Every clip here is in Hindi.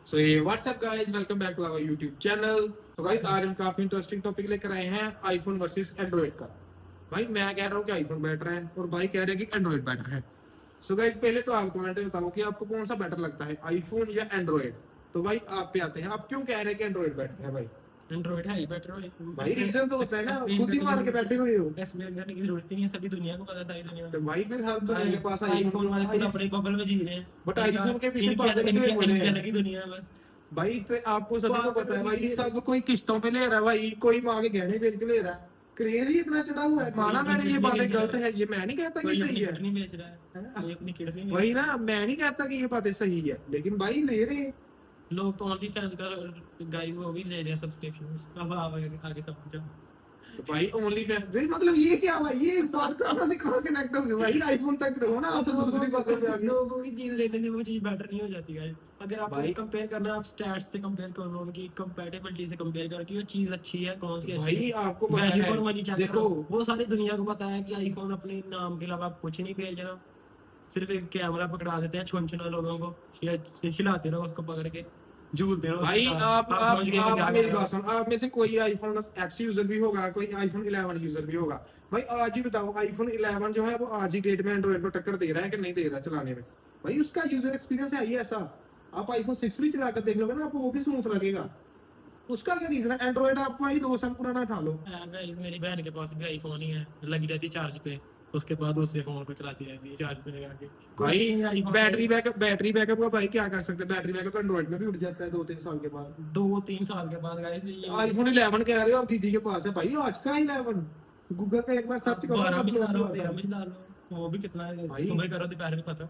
सो ये what's up guys, welcome back to our YouTube channel. तो गाइस आज हम काफी इंटरेस्टिंग टॉपिक लेकर आए हैं आईफोन वर्सेस एंड्रॉइड का। भाई मैं कह रहा हूँ कि आईफोन बेटर है और भाई कह रहे हैं कि एंड्रॉइड बेटर है। सो गाइस पहले तो आप कमेंट में बताओ कि आपको कौन सा बेटर लगता है, आईफोन या एंड्रॉइड। तो भाई आप पे आते हैं, आप क्यों कह रहे हैं कि एंड्रॉइड बेटर है भाई? एंड्रॉइड है ही बेटर भाई रीजन तो होता है ना, खुद ही मान के बैठे हुए हो। एक्सप्लेन करने की जरूरत ही नहीं है, सभी दुनिया को पता था दुनिया तो भाई फिर हर दुनिया के पास आईफोन वाले खुद अपने बबल में जी रहे हैं, बट आईफोन के पीछे पागल क्यों इनकी बने हैं अलग ही दुनिया है बस। भाई? तो आपको सभी को पता है भाई, सब कोई किस्तों पे ले रहा है भाई, कोई माँ के गहने बेच के ले रहा है। क्रेज ही इतना चढ़ा हुआ है। माना मैंने ये बातें गलत है, ये मैं नहीं कहता कि सही है, नहीं बेच रहा है, कोई अपनी किडनी नहीं वही ना, मैं नहीं कहता कि ये बातें सही है, लेकिन भाई ले रहे हैं। लोग तो ओनली फैंस का गाइस वो भी ले रहे हैं सब्सक्रिप्शन। अब आप आगे समझो। तो भाई ओनली फैन मतलब ये क्या भाई, ये बात कहाँ से कहाँ कनेक्ट हो गया भाई? आईफोन तक रहो ना, आप तो दूसरी बातों पे आ गए। लोगों की चीज लेने से वो चीज बेटर नहीं हो जाती गाइस। अगर आप भाई कंपेयर करना, आप स्टैट्स से कंपेयर करो, उनकी कंपैटिबिलिटी से कंपेयर करो कि वो चीज अच्छी है, कौन सी अच्छी भाई है। आपको पता वैल्यू है, फॉर मनी चेक देखो करो। वो सारी दुनिया को पता है कि आईफोन अपने नाम के अलावा कुछ नहीं भेज रहा, सिर्फ एक कैमरा पकड़ा देते हैं छुनछुना लोगों को, या खिलाते रहो उसको पकड़ के, झूलते रहो भाई उसके साथ। आप समझ गए मैं क्या मेरी कह रहा बात हूँ? सुन, आप में से कोई आईफोन एक्स यूजर भी होगा, कोई आईफोन 11 यूजर भी होगा। भाई आज ही बताओ, आईफोन 11 जो है वो आज ही डेट में एंड्रॉइड को टक्कर दे रहा है कि नहीं दे रहा चलाने में? भाई उसका यूजर एक्सपीरियंस है ही ऐसा। आप आईफोन 6 भी चला कर देख लोगे ना, आपको वो भी स्मूथ लगेगा। उसका क्या रीजन है? एंड्रॉइड आप भाई 2 साल पुराना उठा लो। गाइस मेरी बहन के पास भी आईफोन ही है, लगी रहती चार्ज पे, उसके बाद दूसरे फोन को चलाती रहती है चार्ज पे लगा के। भाई बैटरी बैकअप का भाई क्या कर सकते हैं? बैटरी बैकअप तो एंड्रॉइड में भी उठ जाता है 2-3 साल के बाद। 2-3 साल के बाद गाइस ये आईफोन 11 कह रहे हो आप, दीदी के पास है भाई आज का 11। गूगल पे एक बार सर्च करो, 12 कब भी चला लो, हुआ 13 था। भी चला लो, वो भी कितना है, भाई सुबह करो दोपहर में खत्म।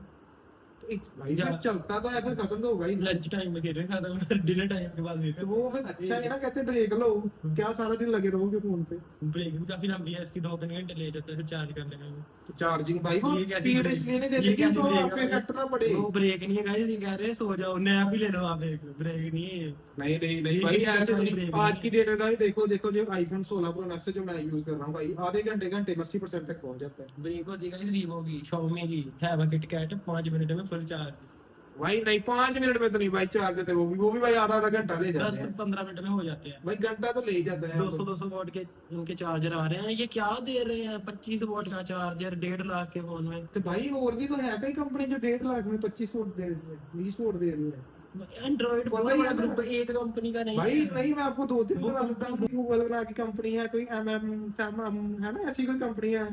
तो भाई जब चलता तो है फिर खत्म तो होगा ही। लंच टाइम में खेले खत्म, डिनर टाइम के बाद तो वो फिर अच्छा है ना, कहते ब्रेक लो, क्या सारा दिन लगे रहोगे फोन पे? ब्रेक भी काफी लंबी है इसकी, 2-3 घंटे ले जाता है फिर चार्ज करने में। तो चार्जिंग भाई वो ये कैसी स्पीड break- इसलिए नहीं ये देते कि कैसी तो break आप पे है? इफेक्ट ना पड़े। वो ब्रेक नहीं है गाइस, ये कह रहे हैं सो जाओ, नैप ही ले लो आप, एक ब्रेक नहीं है। नहीं नहीं नहीं ये भाई क्या ऐसे सारी नहीं। break आज नहीं की डेट में भाई देखो देखो, जो आईफोन 16 प्रो मैक्स जो मैं यूज कर रहा हूँ भाई, आधे घंटे घंटे में 80% तक पहुंच जाता है। ब्रेक होती है गाइस वीवो की, Xiaomi की है वो किटकैट, 5 मिनट में फुल चार्ज। भाई नहीं, 5 मिनट में तो नहीं भाई चार्ज देते, वो भी भाई आधा आधा घंटा ले जाते हैं 10-15 मिनट में हो जाते हैं भाई, घंटा तो ले ही जाता है। 200 वॉट के उनके चार्जर आ रहे हैं। ये क्या दे रहे हैं, 25 वॉट का चार्जर 1.5 लाख के फोन में। तो भाई और भी तो है कई कंपनी जो 1.5 लाख में 25 वोट दे रही है, 20 वोट दे रही है। एंड्रॉइड पता बहुत ही बड़ा है ना। ग्रुप है, एक कंपनी का नहीं भाई है। नहीं, मैं आपको 2-3 वो बता देता हूँ। गूगल ना की कंपनी है, कोई सैम है ना, ऐसी कोई कंपनी है,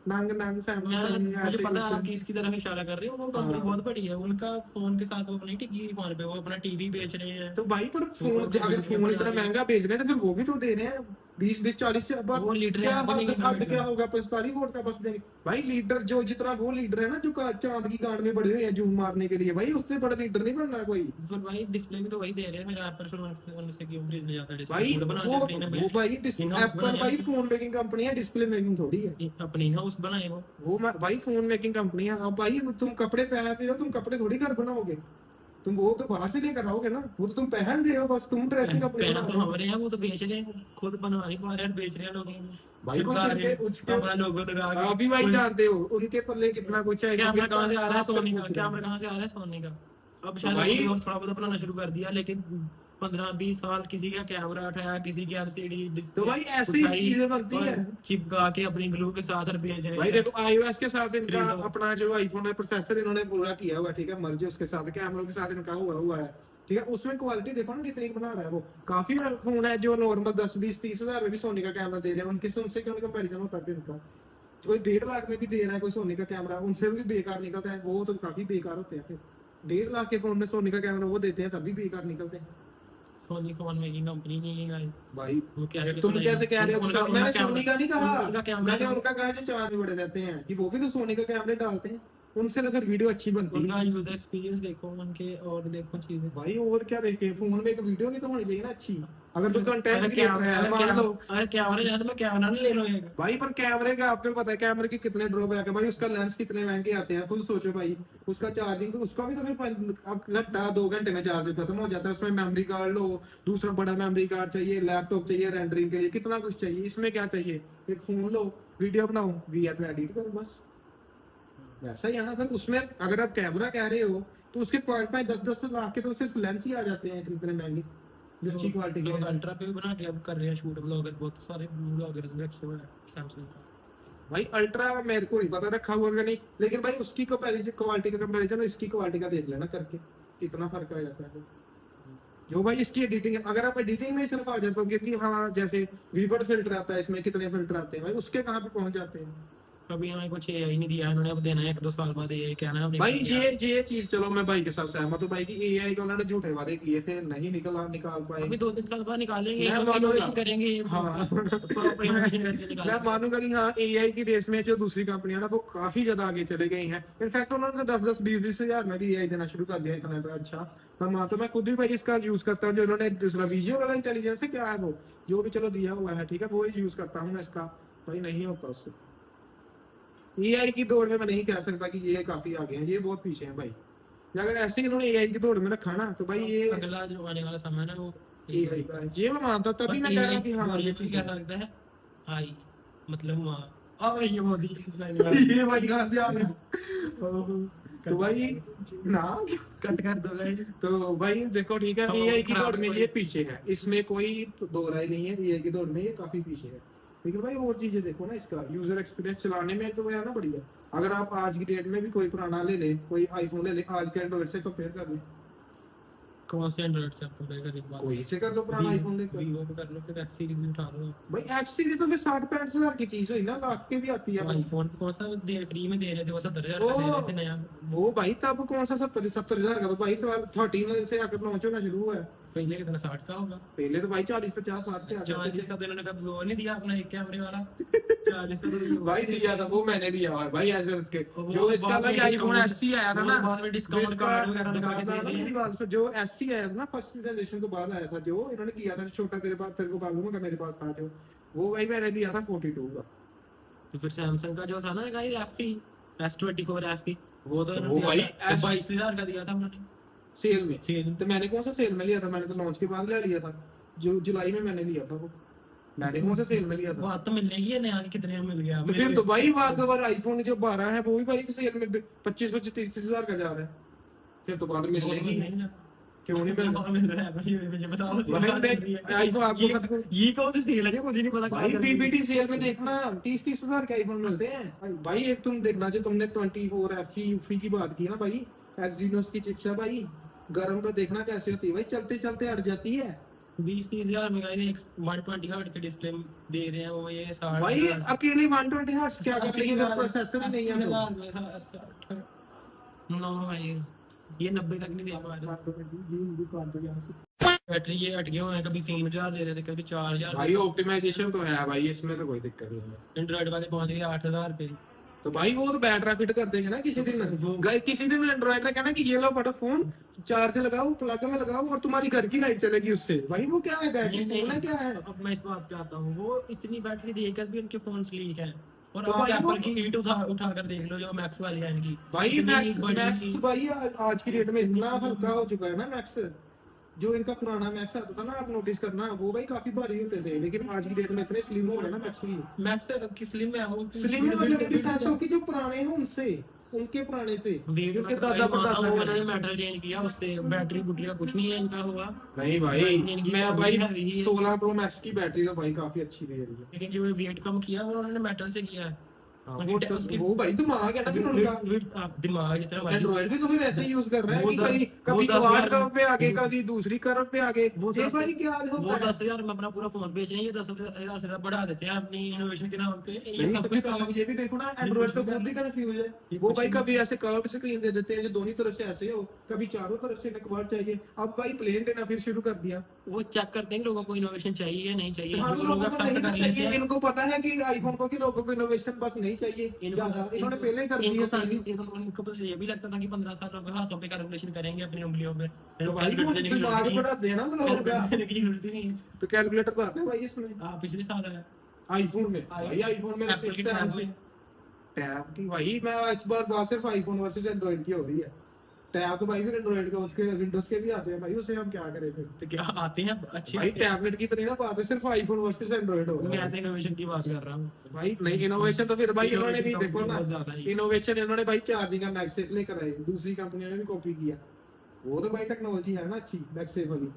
नंग नंग सैमसंग मुझे ऐसे पता है कुछ। आप किसकी तरफ इशारा कर रहे हो, वो कंपनी हाँ। बहुत बड़ी है। उनका फोन के साथ वो नहीं टिकी फोन पे, वो अपना टीवी बेच रहे हैं। तो भाई पर फोन वो तो अगर फोन इतना महंगा बेच रहे हैं तो फिर वो भी तो दे रहे हैं 20-40 से। वो लीडर क्या है, बनेंगे हद ना क्या होगा? 45 वोट का बस देंगे भाई। लीडर जो जितना वो लीडर है ना, जो चांद की गांड में बड़े हुए हैं जूम मारने के लिए, भाई उससे बड़ा लीडर नहीं बनना कोई। फिर भाई डिस्प्ले भी तो वही दे रहे हैं, मेरा एप्पल फोन उनसे क्यों खरीदने जाता है? भाई डिस्प्ले बना वो देते हैं वो भाई in-house एप्पल बनाया भाई है। फोन मेकिंग कंपनी है, डिस्प्ले मेकिंग थोड़ी है। अपनी हाउस बनाए वो। भाई फोन मेकिंग कंपनी है। अब भाई तुम कपड़े पहन रहे हो, तुम कपड़े थोड़ी घर बनाओगे, तुम वो तो बाहर से लेकर आओगे ना, वो तो तुम पहन रहे हो, बस तुम ड्रेसिंग अपने पहना बना तो रहे हो। हमारे हैं, वो तो बेच रहे हैं, खुद बना नहीं पा रहे हैं, बेच रहे हैं लोगों को। भाई कुछ चिपका रहे हैं, उसके अपना लोगो लगा के। अभी भाई जानते हो उनके पल्ले कितना कुछ है। कैमरा कहाँ से आ रहा है? आप तक सोनी का पूछ रहे कैमरा हैं। कहाँ से आ रहा है? सोनी का। अब तो शायद भाई और थोड़ा बहुत बनाना शुरू कर दिया, लेकिन 15-20 साल किसी का कैमरा उठाया, किसी की एलसीडी डिस्प्ले तो भाई ऐसी ही चीजें बनती है। चिपका के अपनी ग्लू के साथ और बेच रहे भाई हैं। देखो iOS के साथ इनका खरीदो। अपना जो आईफोन है प्रोसेसर इन्होंने पूरा किया हुआ है, ठीक है, मर्जी उसके साथ, कैमरों के साथ इनका हुआ है, ठीक है। उसमें क्वालिटी देखो ना कितनी बना रहा है वो। काफी फोन है जो नॉर्मल 10-20-30 हजार में भी सोनी का कैमरा दे रहे हैं, उनके से उनसे क्यों कंपैरिजन होता है उनका? कोई 1.5 लाख में भी दे रहा है कोई सोनी का कैमरा, उनसे भी बेकार निकलता है, वो तो काफी बेकार होते हैं। फिर 1.5 लाख के फोन में सोनी का कैमरा वो देते हैं तब भी बेकार निकलते हैं। सोनी फोन मेकिंग कंपनी नहीं है गाइस। भाई वो कैसे तुम कैसे कह रहे हो? मैंने सोनी का नहीं कहा, उनका कैमरा मैंने उनका कहा जो चांद में बड़े रहते हैं कि वो भी तो सोनी का कैमरे डालते हैं, उनसे तो फिर वीडियो अच्छी बनती उनका है। यूजर एक्सपीरियंस देखो उनके, और देखो चीजें। भाई और क्या देखे, फोन में एक वीडियो नहीं तो होनी चाहिए ना अच्छी? अगर कोई कंटेंट अगर क्रिएटर है मान लो, अगर कैमरा जाए तो मैं कैमरा नहीं ले लूं एक। भाई पर कैमरे का आपको पता है कैमरे के कितने ड्रॉबैक है भाई, उसका लेंस कितने महंगे आते हैं, खुद सोचो भाई। उसका चार्जिंग तो उसका भी तो फिर घंटा 2 घंटे में चार्ज खत्म हो जाता है। उसमें मेमोरी कार्ड लो, दूसरा बड़ा मेमोरी कार्ड चाहिए, लैपटॉप चाहिए रेंडरिंग के लिए, कितना कुछ चाहिए। इसमें क्या चाहिए? एक फोन लो, वीडियो बनाओ, वीआर में एडिट करो, बस वैसा ही है ना। फिर उसमें अगर आप कैमरा कह रहे हो तो उसके 5-10 लाख के तो सिर्फ लेंस ही आ जाते हैं इतने महंगे जो अच्छी क्वालिटी के लोग हैं। अल्ट्रा पे भी बना के अब कर रहे हैं शूट, ब्लॉगर बहुत सारे ब्लॉगर्स ने रखे हुए हैं सैमसंग का। भाई अल्ट्रा मेरे को नहीं पता रखा हुआ कि नहीं, लेकिन भाई उसकी कंपैरिजन क्वालिटी का कंपैरिजन इसकी क्वालिटी का देख लेना करके कितना फर्क आ जाता है। जो भाई इसकी एडिटिंग, अगर आप एडिटिंग में सिर्फ आ जाते हो कि हाँ जैसे वीवर्ड फिल्टर आता है इसमें कितने फिल्टर आते हैं भाई, उसके कहाँ पे पहुंच जाते हैं अभी हमें कुछ AI नहीं दिया इन्होंने, अब देना है 1-2 साल बाद ये कहना है भाई। ये चीज चलो मैं भाई के साथ सहमत हूँ भाई कि एआई को उन्होंने झूठे वादे किए थे, नहीं निकाल पाए। अभी 2-3 साल बाद निकालेंगे, मैं इनोवेशन मानूंगा। करेंगे, हाँ। प्रॉपर इनोवेशन करके मैं निकालेंगे। मानूंगा कि हाँ एआई की रेस में जो दूसरी कंपनियां ना वो काफी ज्यादा आगे चले गई हैं। इनफैक्ट उन्होंने तो 10-20 हजार में भी एआई देना शुरू कर दिया, इतना तो अच्छा मैं मानता हूं। मैं खुद भी भाई इसका यूज करता हूँ, जो इन्होंने दूसरा विजुअल वाला इंटेलिजेंस है क्या है वो जो भी चलो दिया हुआ है ठीक है, वो यूज करता हूँ मैं इसका, भाई नहीं होता उससे। एआई की दौड़ में मैं नहीं कह सकता कि ये काफी आगे हैं, ये बहुत पीछे हैं भाई। अगर ऐसे ही इन्होंने एआई की दौड़ में रखा ना तो भाई ये अगला जो आने वाला समय है ना वो एआई का है। ये मैं मानता हूं, तभी मैं कह रहा हूँ कि हाँ ये चीज क्या लगता है आई मतलब मां और ये मोदी ये भाई कहाँ से आ गया। तो भाई ना कट कर दो गाइस। तो भाई देखो ठीक है, सब एआई की खराब दौड़ में हो ये गई। पीछे है, इसमें कोई तो दो राय नहीं है, एआई की दौड़ में ये काफी पीछे है। लेकिन भाई और चीजें देखो ना, इसका यूजर एक्सपीरियंस चलाने में तो है ना बढ़िया। अगर आप आज की डेट में भी कोई पुराना ले ले, कोई आईफोन ले ले, आज के एंड्रॉइड से कंपेयर कर ले, कौन से एंड्रॉइड से आपको कंपेयर करने की बात कोई से कर लो पुराना आईफोन लेकर। वीवो को कर लो, फिर एक्स सीरीज भी उठा लो। भाई एक्स सीरीज तो फिर 60-65 हजार की चीज हुई ना, लाख के भी आती है भाई। आईफोन कौन सा दे फ्री में दे रहे थे, वो 70,000 का दे रहे थे नया। वो भाई तब कौन सा 70 हजार का, तो भाई तो 13 से आकर लॉन्च होना शुरू हुआ है। पहले कितना 60 का होगा। पहले तो भाई 40-50-60 पे आ जाते 40 थे। का तो इन्होंने कभी वो नहीं दिया अपना एक कैमरे वाला। 40 का तो भाई दिया था वो, मैंने दिया हुआ है भाई ऐसे के वो जो इसका बाद में भाई आईफोन discount- एससी आया था वो ना, बाद में discount जिसका कार्ड वगैरह लगा के दे बाद रहे हैं। मेरी बात सुन, जो एससी आया था ना फर्स्ट जनरेशन के बाद आया था, जो इन्होंने किया था छोटा, तेरे पास तेरे को मालूम है कि मेरे पास था जो, वो भाई मैंने दिया था 42 का। तो फिर सैमसंग का जो था ना गाइस एफई S24 एफई, वो तो वो भाई 22,000 का दिया था उन्होंने सेल में। सेल। तो मैंने कौन सा सेल में लिया था, मैंने तो लॉन्च के बाद ले लिया था, जो जुलाई में मैंने लिया था वो, मैंने कौन सा सेल में लिया था। वो तो मिलने ही है नया, कितने में मिल गया। तो फिर तो भाई बात ओवर, आईफोन जो 12 है वो भी भाई सेल में 25-30 हजार का जा रहा है, फिर तो बाद में मिलेगी। क्यों नहीं मिल रहा? मिल रहा है भाई, मुझे बताओ। आईफोन आपको ये कौन सी सेल है मुझे नहीं पता। भाई पीपीटी सेल में देखना 30-30 हजार के आईफोन मिलते हैं भाई। एक तुम देखना जो तुमने 24 एफई की बात की ना भाई, एक्सिनोस की चिप्स है भाई, गर्म पे देखना कैसे होती है भाई, चलते चलते हट जाती है 20-30 हजार में गाइस एक 120 हर्ट्ज के डिस्प्ले दे रहे हैं वो, ये 60 भाई। अकेले 120 हर्ट्ज क्या कर लेंगे जब प्रोसेसर ही नहीं है तो। नो भाई ये 90 तक नहीं दे पा रहे। बैटरी ये हट गए हुए हैं, कभी 3,000 दे रहे थे, कभी 4,000। भाई ऑप्टिमाइजेशन तो है भाई, इसमें तो कोई दिक्कत नहीं है। एंड्रॉइड वाले पहुंच गए 8,000 पे। तो भाई वो तो बैटरा फिट कर देंगे ना किसी दिन। किसी दिन एंड्रॉइड ने कहना कि ये लो बड़ा फोन, चार्ज लगाओ, प्लग में लगाओ और तुम्हारी घर की लाइट चलेगी उससे। भाई वो क्या है, बैटरी फोन है क्या है। अब मैं इस बात पे आता हूँ, वो इतनी बैटरी देकर भी उनके फोन लीक है। और तो आप भाई एप्पल की हीट उठा कर देख लो, जो मैक्स वाली है इनकी भाई इतनी मैक्स बड़ी मैक्स भाई आज की डेट में इतना हल्का हो चुका है ना मैक्स। जो इनका पुराना मैक्स आता था ना, आप नोटिस करना, वो भाई काफी भारी होते थे, लेकिन आज की डेट में इतने स्लिम हो गए ना मैक्स भी। मैक्स की स्लिम है वो, स्लिम मतलब कि सेंसर की जो पुराने हैं उनसे, उनके पुराने से, वेट उनके में दादा परदादा उन्होंने हैं। मेटल चेंज किया, उससे बैटरी बुटरी का कुछ नहीं है इनका हुआ। नहीं भाई इनकी मैं तो भाई heavy है। 16 प्रो मैक्स की बैटरी तो भाई काफी अच्छी दे रही है। लेकिन जो वेट कम किया वो उन्होंने मेटल से किया है। हाँ, उसकी- वो भाई दिमाग है ना फिर उनका। आप दिमाग जितना भाई एंड्रॉइड भी तो फिर ऐसे ही यूज कर रहा है वो कि 10 कभी वो 10 क्वाड यार- कर्व पे आगे, कभी दूसरी कर्व पे आगे। वो ये 10 भाई क्या वो होता है। 10,000 में अपना पूरा फोन बेच रहे हैं, ये 10,000 से ज्यादा बढ़ा देते हैं अपनी इनोवेशन के नाम पे। ये नहीं सब तो कुछ फिर आप ये भी देखो ना, एंड्रॉइड तो खुद ही कंफ्यूज है। वो भाई कभी ऐसे कर्व स्क्रीन दे देते हैं जो दोनों तरफ से ऐसे हो, कभी चारों तरफ से क्वाड चाहिए। अब भाई प्लेन देना फिर शुरू कर दिया। वो चेक करते हैं लोगों को इनोवेशन चाहिए या नहीं चाहिए। हाँ, जो लोगों लोग को एक्सेप्ट नहीं कर लेते चाहिए, हैं, इनको पता है कि आईफोन को कि लोगों को इनोवेशन बस नहीं चाहिए ज्यादा, इन्होंने पहले कर दिया सारी। इनको तो ये भी लगता था कि 15 साल लोग हाथों पे कैलकुलेशन करेंगे अपनी उंगलियों पे। तो भाई वो दिमाग बढ़ा देना लोगों का। देने की जरूरत ही नहीं है। तो कैलकुलेटर तो आता है भाई इसमें पिछले साल आया आईफोन में। भाई आईफोन में Apple की टैब से। टैब की भाई, मैं इस बार बात सिर्फ आईफोन वर्सेस एंड्रॉइड की हो रही है। टैब तो भाई फिर एंड्रॉइड का उसके विंडोज के भी आते हैं भाई, उसे हम क्या करें फिर। तो क्या आते हैं अच्छे भाई आते हैं। टैबलेट की तो नहीं ना बात है, सिर्फ आईफोन वर्सेस एंड्रॉइड हो रहा मैं है तो इनोवेशन की बात कर रहा हूँ। भाई। नहीं इनोवेशन तो फिर भाई इन्होंने भी Innovation देखो ना, बहुत ज्यादा ही। इनोवेशन इन्होंने भाई चार्जिंग का मैगसेफ लेकर आए, दूसरी कंपनियों ने भी कॉपी किया, वो तो भाई टेक्नोलॉजी है ना अच्छी मैगसेफ वाली।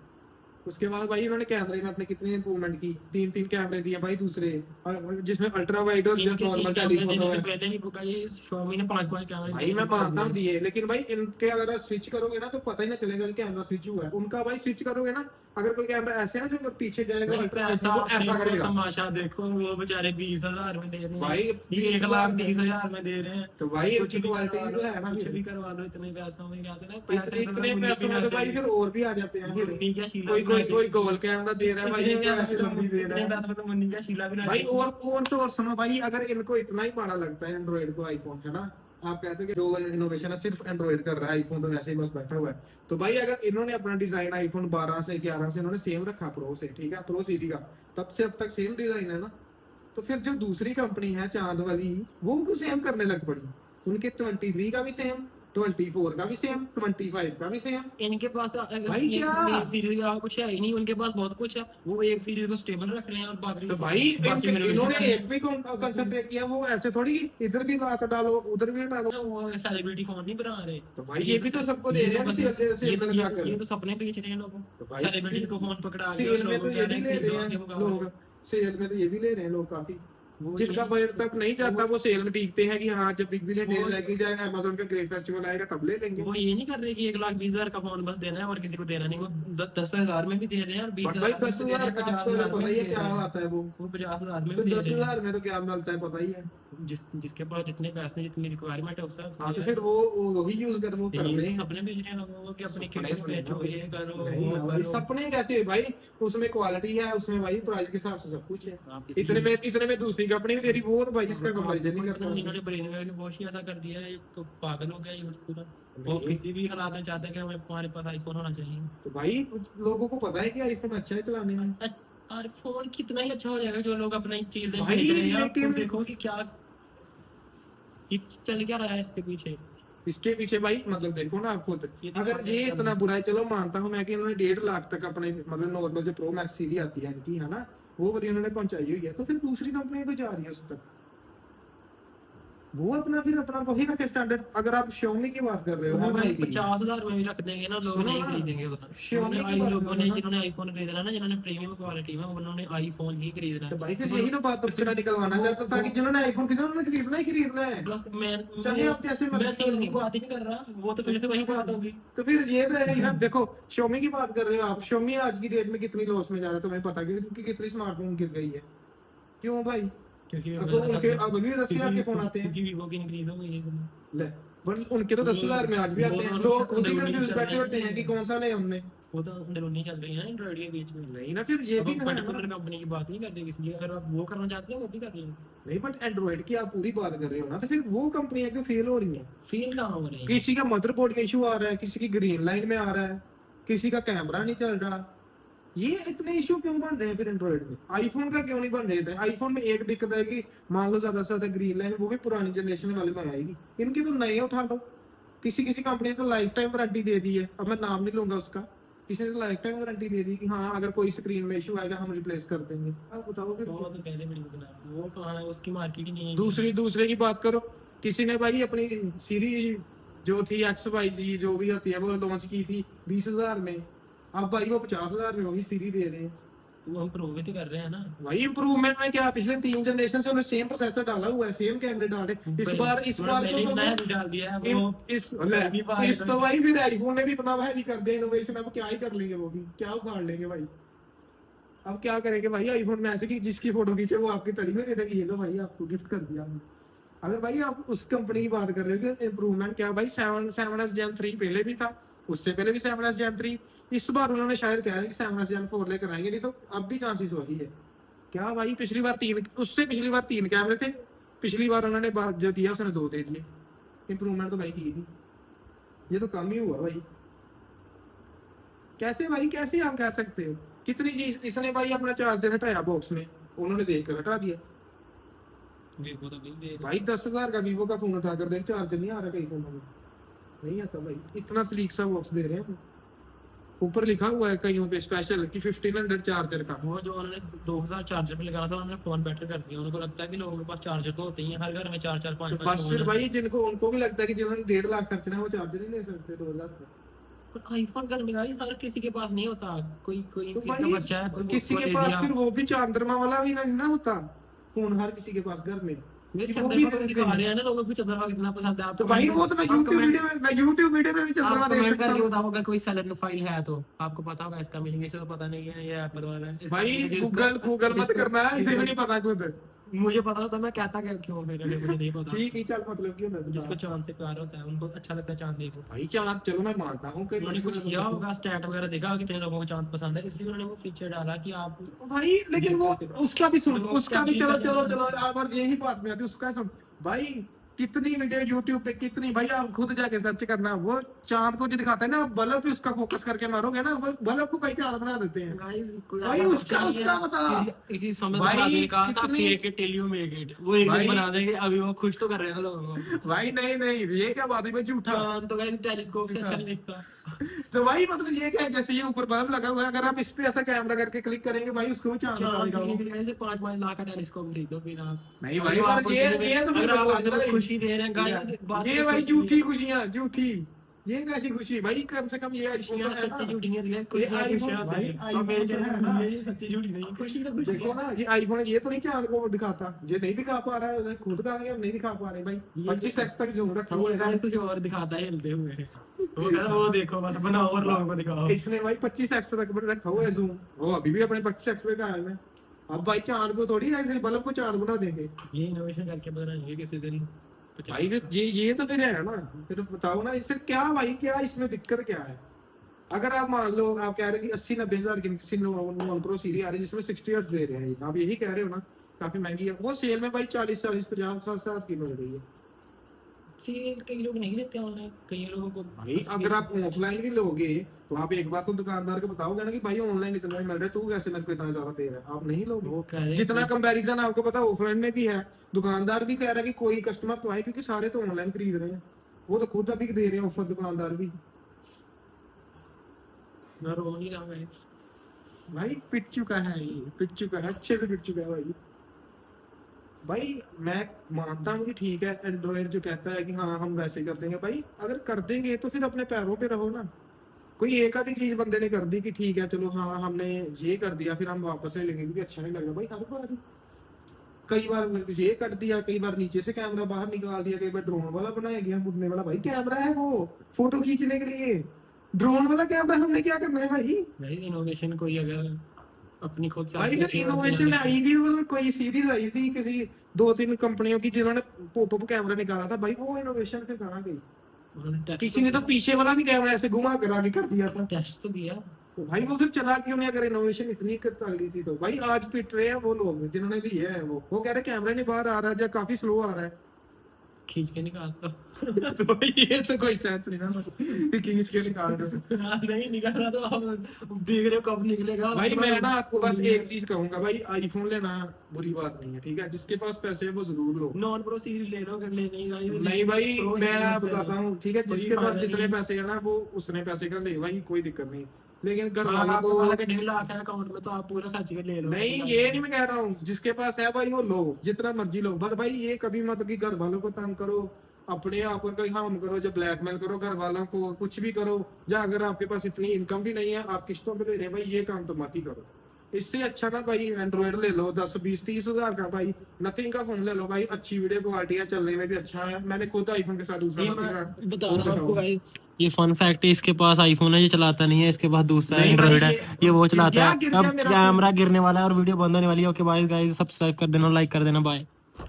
उसके बाद भाई इन्होंने कैमरे में अपने कितनी इंप्रूवमेंट की, 3 3 कैमरे दिए भाई दूसरे, और जिसमें अल्ट्रा वाइड और जो इनके नॉर्मल 3 कैमरे टेलीफोटो देने से है। पहले ही बुका ये Xiaomi ने 5 5 कैमरे भाई मैं मानता हूँ दिए, लेकिन भाई इनके अगर आप स्विच करोगे ना तो पता ही ना चलेगा कि कैमरा स्विच हुआ है। उनका भाई स्विच करोगे ना, अगर कोई कैमरा ऐसे है ना जो पीछे जाएगा नहीं, अल्ट्रा पैसा वो ऐसा देखो, करेगा तमाशा देखो, वो बेचारे 20,000 में दे रहे हैं भाई, ये 1,30,000 में दे रहे हैं। तो भाई कुछ उनकी भी क्वालिटी करवा भी तो है ना लो, कुछ फिर। भी करवा लो, इतने पैसों में क्या देना है, इतने पैसे इतने पैसों में तो भाई फिर और भी आ जाते हैं फिर। मुन्नी क्या शीला कोई भी कोई ना कोई चाहिए। गोल कैमरा दे रहा है भाई, कोई ऐसे लंबी दे रहा इतने है पैसे में तो मुन्नी क्या शीला भी ना भाई। चाहिए। और तो और सुनो भाई, अगर इनको इतना ही माड़ा लगता है एंड्रॉइड को आईफोन, है ना, आप कहते हो कि जो इनोवेशन है सिर्फ एंड्रॉइड कर रहा है, आईफोन तो वैसे ही बस बैठा हुआ है। तो भाई अगर इन्होंने अपना डिजाइन आईफोन 12 से 11 से इन्होंने सेम रखा प्रो से, ठीक है, प्रो सीरी का, तब से अब तक सेम डिजाइन है ना, तो फिर जो दूसरी कंपनी है चांद वाली, वो भी सेम करने लग पड़ी। उनके 23 का भी सेम, 24 का भी सेम, 25 का भी सेम। इनके पास भाई क्या? मेन सीरीज का कुछ है ही नहीं, उनके पास बहुत कुछ है, वो एक सीरीज को स्टेबल रख रहे हैं और बाकी तो भाई बाकी में इन्होंने एक भी कंसंट्रेट किया, वो ऐसे थोड़ी इधर भी बात डालो उधर भी डालो। वो सेलिब्रिटी फोन नहीं बना रहे। तो भाई ये भी तो सबको दे रहे हैं ये तो सपने बेच रहे हैं लोगों तो को, भाई सेलिब्रिटीज को फोन पकड़ा के सेल में लोगों तो को ये कह भी रहे ले हैं रहे खरीदो हैं के मुकाबले। लोग, सेल में तो ये भी ले रहे हैं लोग काफी। वो जिनका ये- बजट तक नहीं जाता वो सेल में टीकते हैं कि हाँ जब बिग बिलियन डे वो- जाएगी जाए अमेज़न का ग्रेट फेस्टिवल आएगा तब ले लेंगे। वो ये नहीं कर रहे कि 1,20,000 का फोन बस देना है और किसी को देना नहीं, वो 10,000 में भी दे रहे हैं और बट 20,000 भाई में भी दे रहे 10,000 हैं, का 50,000 तो में पता भी ही है दे क्या रहे हैं। आता है वो। वो 50,000 में तो भी दे रहे हैं। 10,000 में तो क्या मिलता है पता ही है। जिसके पास जितने पैसे जितनी रिक्वायरमेंट है उसका हाँ तो फिर वो वही यूज कर वो कर ये रहे तो हैं। सपने बेच रहे हैं लोगों को कि अपनी सपने किडनी थोड़ी ना बेचो, भाई। ये करो नहीं वो ना भाई, करो। सपने कैसे भाई, उसमें क्वालिटी है, उसमें भाई प्राइस के हिसाब से सब कुछ है। आप इतने में दूसरी कंपनी भी तेरी वो तो भाई जिसका कंपैरिजन नहीं कर पा रही। इन्होंने ब्रेन वेव की बहुत ही ऐसा कर दिया है, ये तो पागल हो गया यूथ पूरा। वो नहीं। किसी भी हालात में चाहते हैं कि हमारे पास आईफोन होना चाहिए। तो भाई लोगों को पता है कि आईफोन अच्छा है चलाने में। आईफोन कितना ही अच्छा हो जाएगा जो लोग अपनी चीजें भाई, बेच रहे हैं, आप लेकिन- खुद देखो कि क्या ये चल क्या रहा है इसके पीछे। इसके पीछे भाई मतलब देखो ना आप खुद, ये तो अगर काफी ये अच्छा इतना है। बुरा है, चलो मानता हूँ मैं कि इन्होंने 1.5 लाख तक अपने मतलब नॉर्मल जो प्रो मैक्स सीरीज आती है इनकी, है ना, वो वाली उन्होंने पहुंचाई हुई है, तो फिर दूसरी कंपनी तो जा रही है उस तक, वो अपना फिर अपना वही रखे स्टैंडर्ड। अगर आप Xiaomi की बात कर रहे हो, वो है भाई भाई की, 50,000 में भी रख देंगे ना, लोग सुनो नहीं ना, खरीदेंगे उतना। Xiaomi की बात लोगों करो ने ना। जिन्होंने आईफोन खरीदना ना, जिन्होंने प्रीमियम क्वालिटी में, उन्होंने आईफोन ही खरीदना तो है। भाई फिर यही तो बात तुमसे मैं निकलवाना चाहता था कि जिन्होंने आईफोन खरीदना उन्होंने खरीदना ही खरीदना है। बस चाहे आप कैसे मैं मर्जी सेल्स की करो। बात ही नहीं कर रहा, वो तो फिर से वही बात होगी। तो फिर ये तो है ना, देखो Xiaomi की बात कर रहे हो आप, Xiaomi आज की डेट में कितनी लॉस में जा रहा है तुम्हें पता है कि उनकी कितनी स्मार्टफोन गिर गई है। क्यों भाई? क्योंकि अब उनके अब भी 10,000 के फोन आते हैं। क्योंकि वीवो की इंक्रीज हो गई है। ले बट उनके तो 10,000 में आज भी आते हैं। लोग खुद ही कंफ्यूज बैठे होते हैं कि कौन सा ले हमने। वो तो अंदरूनी चल रही है ना एंड्रॉइड के बीच में। नहीं ना, फिर ये भी तो है ना। पर्टिकुलर कंपनी की बात नहीं कर रहे किसी की, अगर आप वो करना चाहते हैं वो भी कर लेंगे। नहीं बट एंड्रॉइड की आप पूरी बात कर रहे हो ना, तो फिर वो कंपनियां क्यों फेल हो रही हैं? फील कहाँ हो रही है? किसी का मदरबोर्ड में इशू आ रहा है, किसी की ग्रीन लाइन में आ रहा है, किसी का कैमरा नहीं चल रहा। ये इतने इशू क्यों बन रहे हैं फिर एंड्रॉइड में? आईफोन का क्यों नहीं बन रहे थे? आईफोन में एक दिक्कत है कि मान लो ज्यादा से ज्यादा ग्रीन लाइन, वो भी पुरानी जनरेशन वाले में आएगी। इनकी तो नए उठा लो। किसी किसी कंपनी ने तो लाइफ टाइम वारंटी दे दी है, अब मैं नाम नहीं लूंगा उसका। किसी ने तो लाइफ टाइम वारंटी दे दी कि हाँ अगर कोई स्क्रीन में इशू आएगा हम रिप्लेस कर देंगे। अब बताओ फिर। वो तो पहले बड़ी बदला, वो कहाँ है, उसकी मार्केट ही नहीं है। दूसरे की बात करो, किसी ने भाई अपनी सीरीज जो थी XYZ जो भी होती है वो लॉन्च की थी 20,000 में, अब भाई वो 50,000 में वही सीरीज दे रहे हैं। तो हम प्रूव ही कर रहे हैं ना। भाई इंप्रूवमेंट में क्या, पिछले 3 जनरेशन से उन्होंने सेम प्रोसेसर डाला हुआ है, सेम कैमरे डाले। इस बार पहले तो नया डाल दिया है वो। इस तो भाई फिर आईफोन ने भी इतना भाई कर दिया इनोवेशन, अब क्या ही कर लेंगे, वो भी क्या उखाड़ लेंगे भाई। अब क्या करेंगे भाई आईफोन में ऐसे कि जिसकी फोटो खींचे वो आपकी तली में दे देगी, ये लो भाई आपको गिफ्ट कर दिया हमने। अगर भाई आप उस कंपनी की बात कर रहे हो कि इंप्रूवमेंट क्या, भाई 7S Gen 3 पहले भी था, उससे पहले भी 7S Gen 3, इस बार उन्होंने शायद कहा है कि 7S Gen 4 लेकर आएंगे, नहीं तो अब भी चांसेस वही है। क्या भाई पिछली बार 3, उससे पिछली बार 3 कैमरे थे, पिछली बार उन्होंने जो दिया उसने 2 दे दिए। इंप्रूवमेंट तो भाई की थी, ये तो कम ही हुआ भाई। कैसे भाई, कैसे आप कह सकते हो? कितनी चीज इसने भाई अपना चार्जर हटाया बॉक्स में, उन्होंने देख कर हटा दिया। वीवो तो बिल दे भाई 10,000 का वीवो का फोन उठाकर देख, चार्जर नहीं आ रहा कई फोनों में। नहीं आता भाई, इतना स्लीक सा बॉक्स दे रहे हैं। ऊपर लिखा हुआ है कहीं पे स्पेशल कि 1500 चार्जर का। वो जो उन्होंने 2000 चार्जर पे लगाना था उन्होंने फोन बेटर कर दिया। उनको लगता है कि लोगों के पास चार्जर तो होते ही हैं, हर घर में 4 4 5 तो 5 बस फिर भाई जिनको उनको भी लगता है कि जिन्होंने 1.5 लाख खर्चना है वो चार्जर ही ले सकते 2000 का। पर आईफोन घर में गाइस हर किसी के पास नहीं होता। कोई कोई तो किसी का भाई बच्चा है, कोई किसी उसको के ले पास दिया। फिर वो भी चांद्रमा वाला भी ना होता फोन, हर किसी के पास घर में ये कि वो चंद्रमा भी को देते दिखा हैं। रहे हैं ना लोगों को चंद्रमा कितना पसंद है। आप तो भाई वो तो मैं YouTube वीडियो में भी चंद्रमा आप देख कमेंट सकता करके हूँ। बताओ अगर कोई सेलर फाइल है तो आपको पता होगा। इसका मीनिंग इसे तो पता नहीं है, ये एप्पल वाला है। इसका भाई meaning गूगल मत करना है, इसे भी नहीं पता खुद। मुझे पता था मैं कहता क्या क्यों मेरे लिए मुझे नहीं पता। ठीक ही चल, मतलब क्यों ना जिसको चांद से प्यार होता है उनको अच्छा लगता है चांद देखो। भाई चांद चलो मैं मानता हूँ कई उन्होंने कुछ किया होगा, स्टैट वगैरह देखा होगा कितने लोगों को चांद पसंद है, इसलिए उन्होंने वो फीचर डाला कि आप भाई। लेकिन वो उसका भी सुन, वो उसका भी क्या चलो चीज़ चलो है? चलो आप, और यही बात में आती है उसका सुन भाई। कितनी वीडियो YouTube पे, कितनी भाई आप खुद जाके सर्च करना, वो चांद को जो दिखाता है ना, बल्ब पे उसका फोकस करके मारोगे ना, वो बल्ब को भाई चांद बना देते हैं। गाइस कोई भाई ऐसा उसका बच्चा नहीं उसका है। बता किसी समय भाई, दिखा कहा था कितनी- fake it till you make it. वो एक भाई- दिन बना देंगे, अभी वो खुश तो कर रहे हैं ना लोगों को। भाई नहीं नहीं, ये क्या बात है भाई, झूठा। चांद तो गाइस टेलीस्कोप से अच्छा नहीं दिखता। तो भाई मतलब ये क्या है, जैसे ये ऊपर बल्ब लगा हुआ है, अगर आप इस पे ऐसा कैमरा करके क्लिक करेंगे भाई उसको भी चांद चांद दिखाएगा वो। देखने के लिए 5-5 लाख का टेलीस्कोप खरीदो फिर आप। नहीं भाई, अगर आप पर ये तो अगर आप फिर अपने को खुशी दे रहे हैं गाइस, बस ये भाई झूठी खुशियां, झूठी। ये कैसी खुशी भाई, कम से कम ये खुशियां है ना। सच्ची झूठी नहीं है। कुछ ये ना iPhone- खुशियां भाई, होती हैं। iPhone और मेरे तो है चैनल ना। में ये सच्ची झूठी नहीं, खुशी तो खुशी देखो है। ना, ये आईफोन ये तो नहीं चांद को दिखाता, ये नहीं दिखा पा रहा है, खुद का है, हम नहीं दिखा पा रहे भाई। 25x तक जूम रखा हुआ ये है। गाइस कुछ और दिखाता है हिलते हुए। वो कहता है वो देखो बस बनाओ और लोगों को दिखाओ। इसने भाई 25x तक रखा हुआ है जूम, वो अभी भी अपने 25x पे कायम है। अब भाई चांद को थोड़ी ऐसे बल्ब को चांद बना देंगे ये इनोवेशन करके बनाएंगे किसी दिन। भाई। फिर ये तो फिर है ना, फिर बताओ ना इससे क्या भाई, क्या इसमें दिक्कत क्या है। अगर आप मान लो आप कह रहे हो कि 80-90 हजार की किसी नॉन प्रो सीरीज आ रही है जिसमें 60 हर्ट्ज दे रहे हैं, आप यही कह रहे हो ना, काफी महंगी है वो। सेल में भाई 40-40 50-60 की मिल रही है सीरियल कई लोग नहीं लेते ऑनलाइन, कई लोगों को भाई। अगर आप ऑफलाइन भी लोगे तो आप एक बार तो दुकानदार को बताओगे ना कि भाई ऑनलाइन इतना ही मिल रहा है, तू कैसे मेरे को इतना ज्यादा दे रहा है। आप नहीं लोगे। वो कह रहे हैं जितना कंपैरिजन आपको पता ऑफलाइन में भी है, दुकानदार भी कह रहा है कि कोई कस्टमर तो आए, क्योंकि सारे तो ऑनलाइन खरीद रहे हैं। वो तो खुद अभी दे रहे हैं ऑफर, दुकानदार भी। मैं रो नहीं रहा मैं। भाई पिट चुका है, ये पिट चुका है, अच्छे से पिट चुका है भाई। भाई मैं मानता हूँ कि ठीक है एंड्रॉइड जो कहता है कि हाँ हम वैसे कर देंगे, भाई अगर कर देंगे तो फिर अपने पैरों पे रहो ना। कोई एक आधी चीज बंदे ने कर दी कि ठीक है चलो हाँ हमने ये कर दिया, फिर हम वापस ले लेंगे क्योंकि अच्छा नहीं लग रहा। भाई हर बार कई बार ये कर दिया, कई बार नीचे से कैमरा बाहर निकाल दिया, कई बार ड्रोन वाला बनाया गया, मुड़ने वाला। भाई कैमरा है वो फोटो खींचने के लिए, ड्रोन वाला कैमरा हमने क्या करना है भाई। भाई इनोवेशन कोई अगर अपनी खुद से भाई फिर इनोवेशन आई थी, वो कोई सीरीज आई थी किसी 2-3 कंपनियों की जिन्होंने पॉपअप कैमरा निकाला था, भाई वो इनोवेशन फिर कहाँ गई। किसी ने तो पीछे वाला भी कैमरा ऐसे घुमा कर आगे कर दिया था। टेस्ट तो किया। तो भाई वो फिर चला क्यों नहीं, अगर इनोवेशन इतनी तगड़ी थी तो। भाई आज पिट रहे हैं वो लोग जिन्होंने लिया है, वो कह रहे कैमरा नहीं बाहर आ रहा है या काफी स्लो आ रहा है। खींच के निकाल दो। तो ये तो कोई सेंस नहीं ना कि खींच के निकाल दो। नहीं निकाला तो आप देख रहे हो कब निकलेगा। भाई मैं ना आपको बस एक चीज कहूंगा भाई, आईफोन लेना बुरी बात नहीं है, ठीक है। जिसके पास पैसे है वो जरूर लो। नॉन प्रो सीरीज ले लो अगर लेनी है गाइस। नहीं भाई Pro मैं series ले बताता लो। हूँ, ठीक है। कोई जिसके पास फायदा जितने नहीं। पैसे है ना वो उतने पैसे का ले भाई, कोई दिक्कत नहीं। लेकिन घर हाँ, वालों आपके को पास अगर 1.5 लाख है अकाउंट में तो आप पूरा खर्च के ले लो। नहीं, ये नहीं मैं कह रहा हूँ। जिसके पास है भाई वो लो, जितना मर्जी लो, पर भाई ये कभी मत कि घर वालों को तंग करो, अपने आप को कहीं हार्म करो, जब ब्लैकमेल करो घर वालों को, कुछ भी करो। या अगर आपके पास इतनी इनकम भी नहीं है, आप किस्तों पे ले रहे हैं, भाई ये काम तो मत ही करो। इससे अच्छा ना भाई एंड्रॉइड ले लो 10-20-30 हजार का भाई, नथिंग का फोन ले लो भाई। अच्छी वीडियो क्वालिटी है, चलने में भी अच्छा है। मैंने खुद आईफोन के साथ दूसरा ये Nothing मैं का- बता रहा हूँ आपको गाइस, ये फन फैक्ट है, इसके पास आईफोन है, ये चलाता नहीं है। इसके पास दूसरा नहीं एंड्रॉइड भाई, है, ये वो चलाता गिर है। गया अब मेरा कैमरा गिरने वाला है और वीडियो बंद होने वाली है। ओके बाय गाइस, सब्सक्राइब कर देना, लाइक कर देना, बाय।